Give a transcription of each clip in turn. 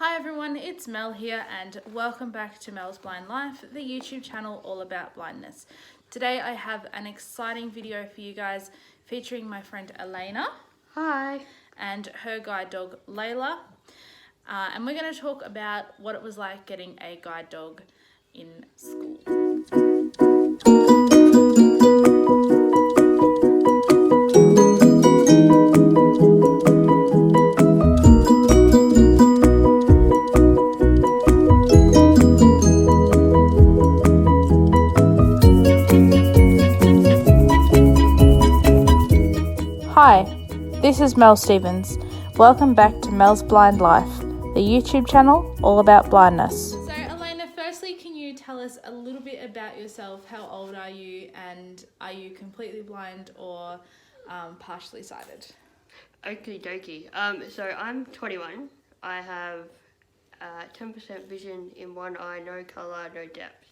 Hi everyone, it's Mel here and welcome back to Mel's Blind Life, the YouTube channel all about blindness. Today I have an exciting video for you guys featuring my friend Alayna. Hi. And her guide dog Layla. And we're going to talk about what it was like getting a guide dog in school. Hi, this is Mel Stevens. Welcome back to Mel's Blind Life, the YouTube channel all about blindness. So Alayna, firstly, can you tell us a little bit about yourself? How old are you and are you completely blind or partially sighted? Okie dokie. So I'm 21. I have 10% vision in one eye, no colour, no depth.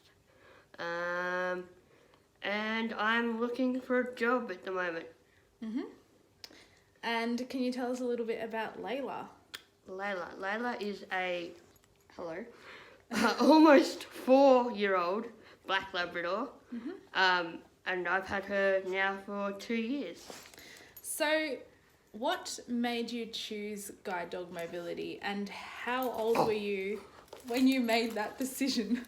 And I'm looking for a job at the moment. And can you tell us a little bit about Layla? Layla is almost 4-year-old black Labrador. And I've had her now for 2 years. So what made you choose guide dog mobility and how old were you when you made that decision?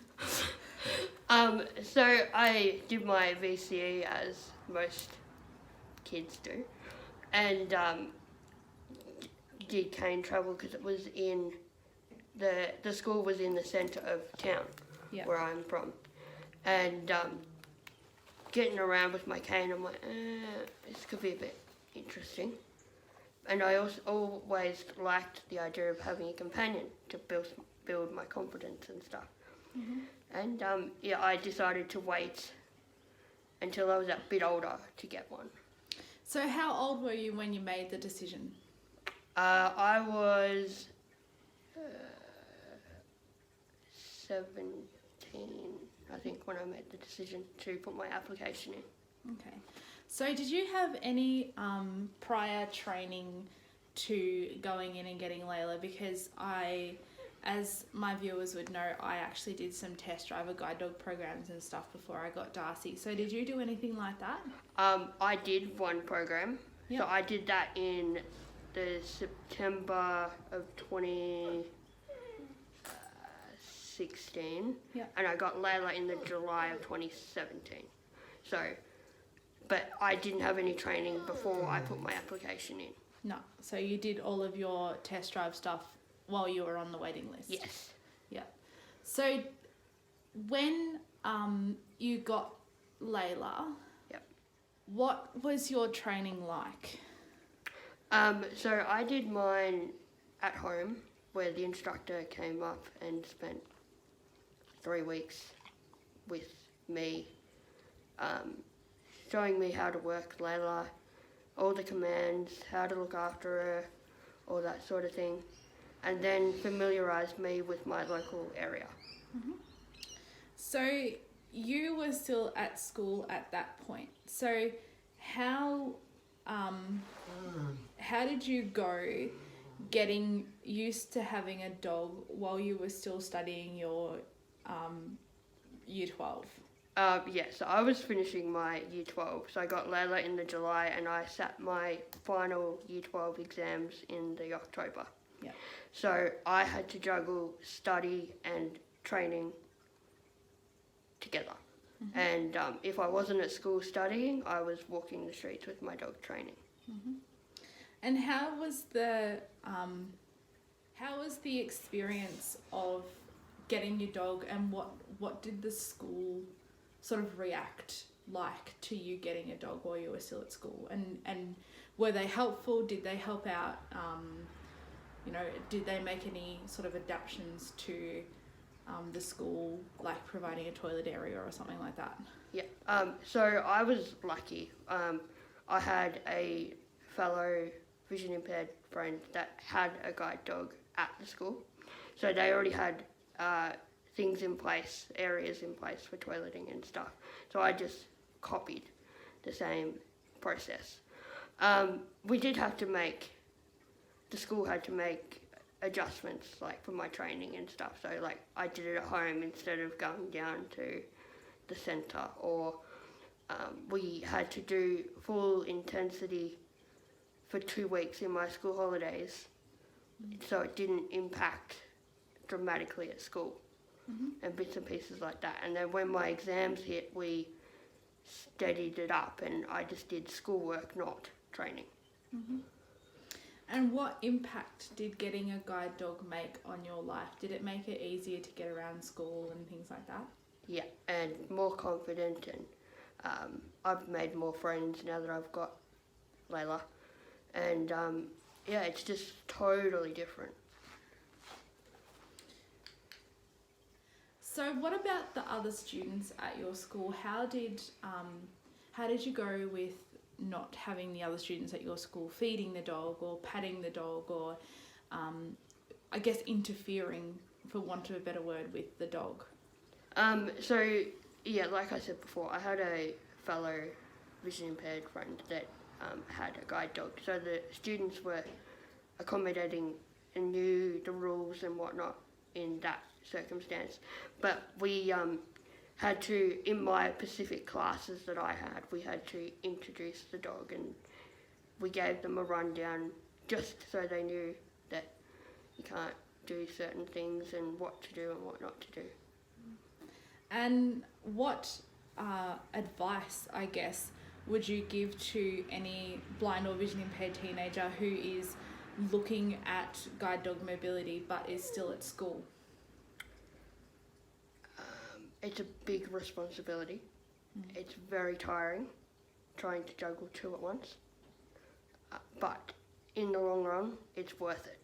So I did my VCE as most kids do, and did cane travel because it was in the school was in the centre of town, where I'm from, and getting around with my cane, I'm like, this could be a bit interesting, and I also always liked the idea of having a companion to build my confidence and stuff. And I decided to wait until I was a bit older to get one. So how old were you when you made the decision? I was 17, I think, when I made the decision to put my application in. Okay. So did you have any prior training to going in and getting Layla? Because as my viewers would know, I actually did some test driver guide dog programs and stuff before I got Darcy. So did you do anything like that? I did one program. Yep. So I did that in the September of 2016. Yep. And I got Layla in the July of 2017. So, but I didn't have any training before I put my application in. No. So you did all of your test drive stuff while you were on the waiting list? Yes. Yeah. So when you got Layla, what was your training like? So I did mine at home, where the instructor came up and spent 3 weeks with me, showing me how to work Layla, all the commands, how to look after her, all that sort of thing, and then familiarised me with my local area. So you were still at school at that point. So how did you go getting used to having a dog while you were still studying your Year 12? So I was finishing my Year 12, so I got Layla in the July and I sat my final Year 12 exams in the October. Yeah. So I had to juggle study and training together. And if I wasn't at school studying, I was walking the streets with my dog training. And how was the experience of getting your dog, and what did the school sort of react like to you getting a dog while you were still at school? And were they helpful? Did they help out? Did they make any sort of adaptations to the school, like providing a toilet area or something like that? Yeah. So I was lucky. I had a fellow vision impaired friend that had a guide dog at the school. So they already had things in place, areas in place for toileting and stuff. So I just copied the same process. We did have to the school had to make adjustments like for my training and stuff. So like I did it at home instead of going down to the centre, or we had to do full intensity for 2 weeks in my school holidays, so it didn't impact dramatically at school, and bits and pieces like that. And then when my exams hit, we steadied it up, and I just did schoolwork, not training. And what impact did getting a guide dog make on your life? Did it make it easier to get around school and things like that? Yeah, and more confident, and I've made more friends now that I've got Layla, and yeah, it's just totally different. So what about the other students at your school? How did you go with not having the other students at your school feeding the dog or patting the dog, or I guess interfering, for want of a better word, with the dog? So yeah, like I said before, I had a fellow vision impaired friend that had a guide dog, so the students were accommodating and knew the rules and whatnot in that circumstance. But we had to, in my Pacific classes that I had, we had to introduce the dog, and we gave them a rundown just so they knew that you can't do certain things and what to do and what not to do. And what advice, I guess, would you give to any blind or vision impaired teenager who is looking at guide dog mobility but is still at school? It's a big responsibility. It's very tiring trying to juggle two at once, but in the long run, it's worth it.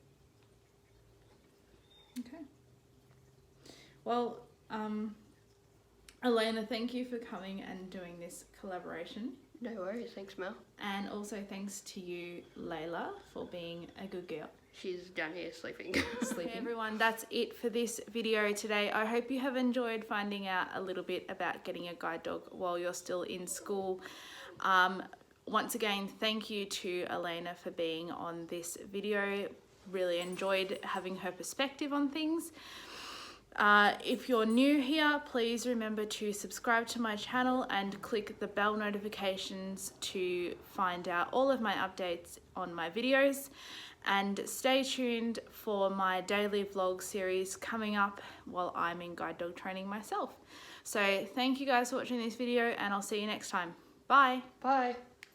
Okay. Well, Alayna, thank you for coming and doing this collaboration. No worries, thanks Mel. And also thanks to you, Layla, for being a good girl. She's down here sleeping. Okay, everyone, that's it for this video today. I hope you have enjoyed finding out a little bit about getting a guide dog while you're still in school. Once again, thank you to Alayna for being on this video. Really enjoyed having her perspective on things. If you're new here, please remember to subscribe to my channel and click the bell notifications to find out all of my updates on my videos. And stay tuned for my daily vlog series coming up while I'm in guide dog training myself. So thank you guys for watching this video, and I'll see you next time. Bye. Bye.